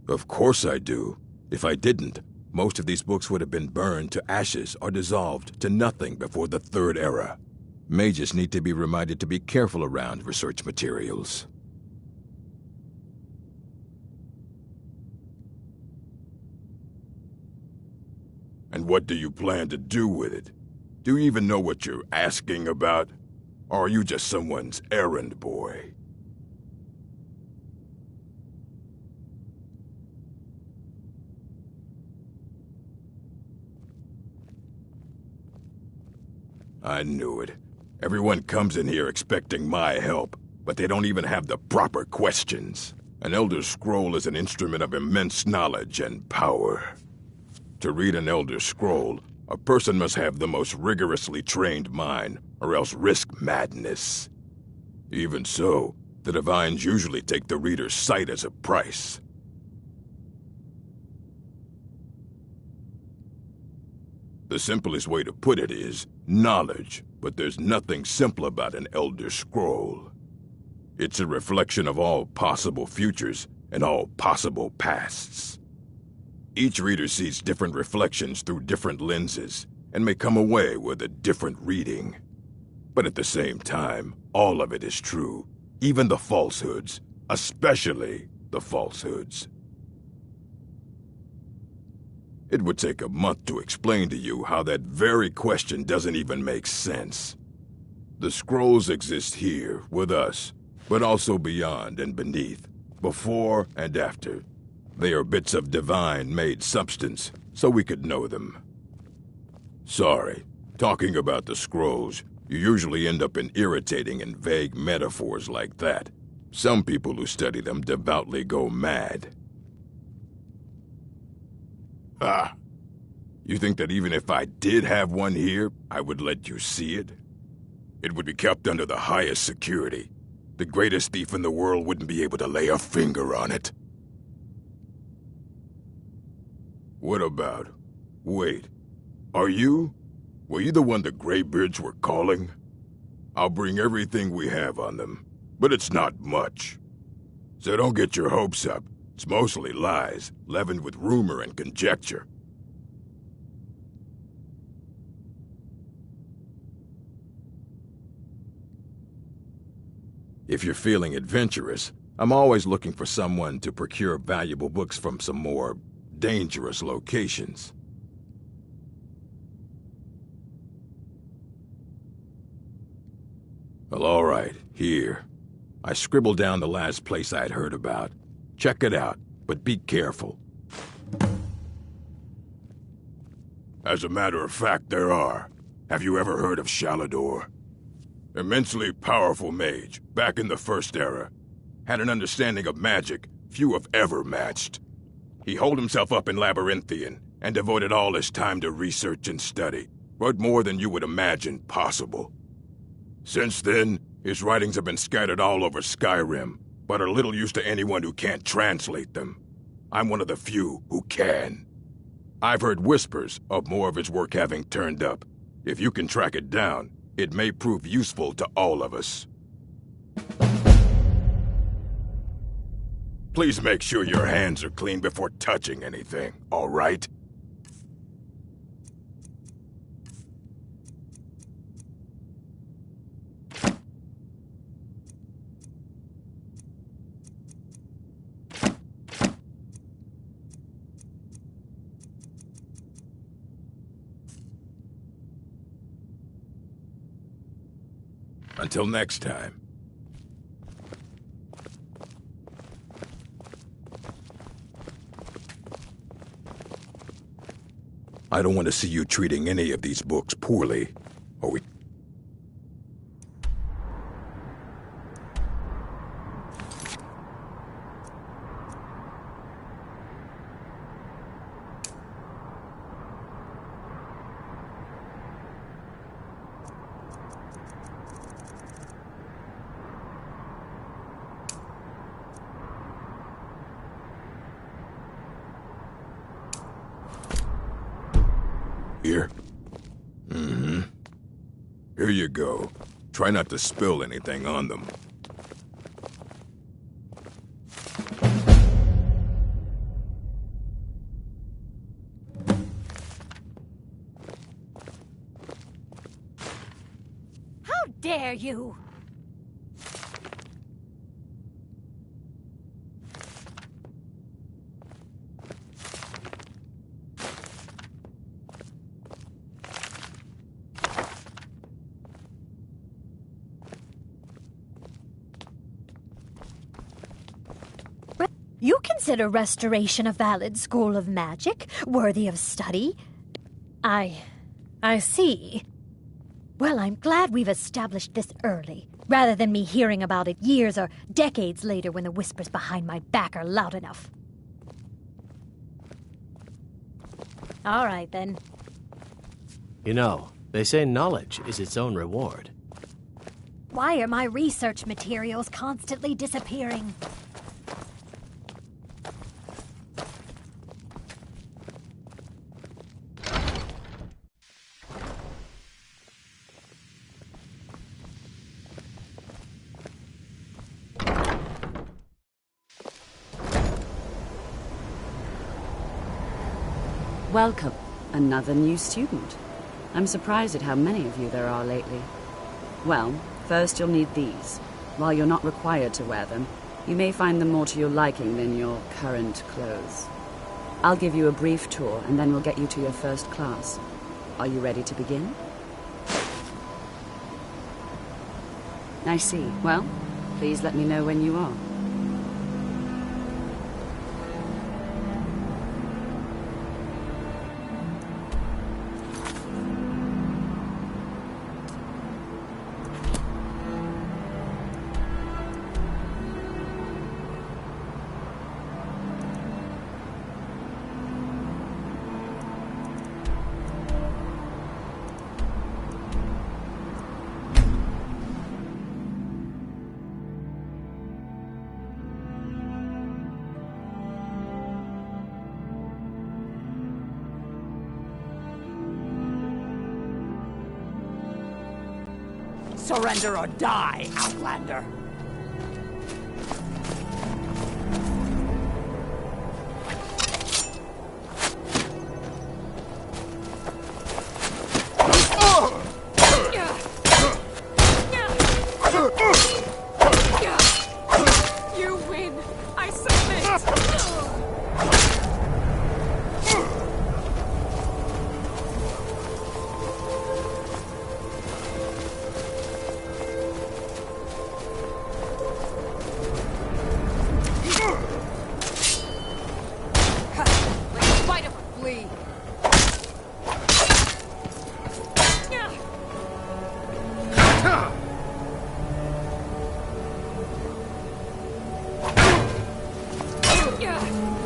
Of course I do. If I didn't, most of these books would have been burned to ashes or dissolved to nothing before the Third Era. Mages need to be reminded to be careful around research materials. And what do you plan to do with it? Do you even know what you're asking about? Or are you just someone's errand boy? I knew it. Everyone comes in here expecting my help, but they don't even have the proper questions. An Elder Scroll is an instrument of immense knowledge and power. To read an Elder Scroll, a person must have the most rigorously trained mind, or else risk madness. Even so, the Divines usually take the reader's sight as a price. The simplest way to put it is knowledge, but there's nothing simple about an Elder Scroll. It's a reflection of all possible futures and all possible pasts. Each reader sees different reflections through different lenses and may come away with a different reading. But at the same time, all of it is true, even the falsehoods, especially the falsehoods. It would take a month to explain to you how that very question doesn't even make sense. The scrolls exist here, with us, but also beyond and beneath, before and after. They are bits of divine-made substance, so we could know them. Sorry, talking about the scrolls, you usually end up in irritating and vague metaphors like that. Some people who study them devoutly go mad. Ah, you think that even if I did have one here, I would let you see it? It would be kept under the highest security. The greatest thief in the world wouldn't be able to lay a finger on it. What about? Wait, were you the one the Greybeards were calling? I'll bring everything we have on them, but it's not much. So don't get your hopes up. It's mostly lies, leavened with rumor and conjecture. If you're feeling adventurous, I'm always looking for someone to procure valuable books from some more dangerous locations. Well, all right, here. I scribbled down the last place I'd heard about. Check it out, but be careful. As a matter of fact, there are. Have you ever heard of Shalador? Immensely powerful mage, back in the First Era. Had an understanding of magic few have ever matched. He holed himself up in Labyrinthian, and devoted all his time to research and study, but more than you would imagine possible. Since then, his writings have been scattered all over Skyrim, but are little use to anyone who can't translate them. I'm one of the few who can. I've heard whispers of more of his work having turned up. If you can track it down, it may prove useful to all of us. Please make sure your hands are clean before touching anything, all right? Until next time. I don't want to see you treating any of these books poorly, or we... Here? Mm-hmm. Here you go. Try not to spill anything on them. dare you? You consider restoration a valid school of magic, worthy of study? I see. Well, I'm glad we've established this early, rather than me hearing about it years or decades later when the whispers behind my back are loud enough. All right, then. You know, they say knowledge is its own reward. Why are my research materials constantly disappearing? Welcome. Another new student. I'm surprised at how many of you there are lately. Well, first you'll need these. While you're not required to wear them, you may find them more to your liking than your current clothes. I'll give you a brief tour, and then we'll get you to your first class. Are you ready to begin? I see. Well, please let me know when you are. Surrender or die, Outlander! You win! I submit! Yeah.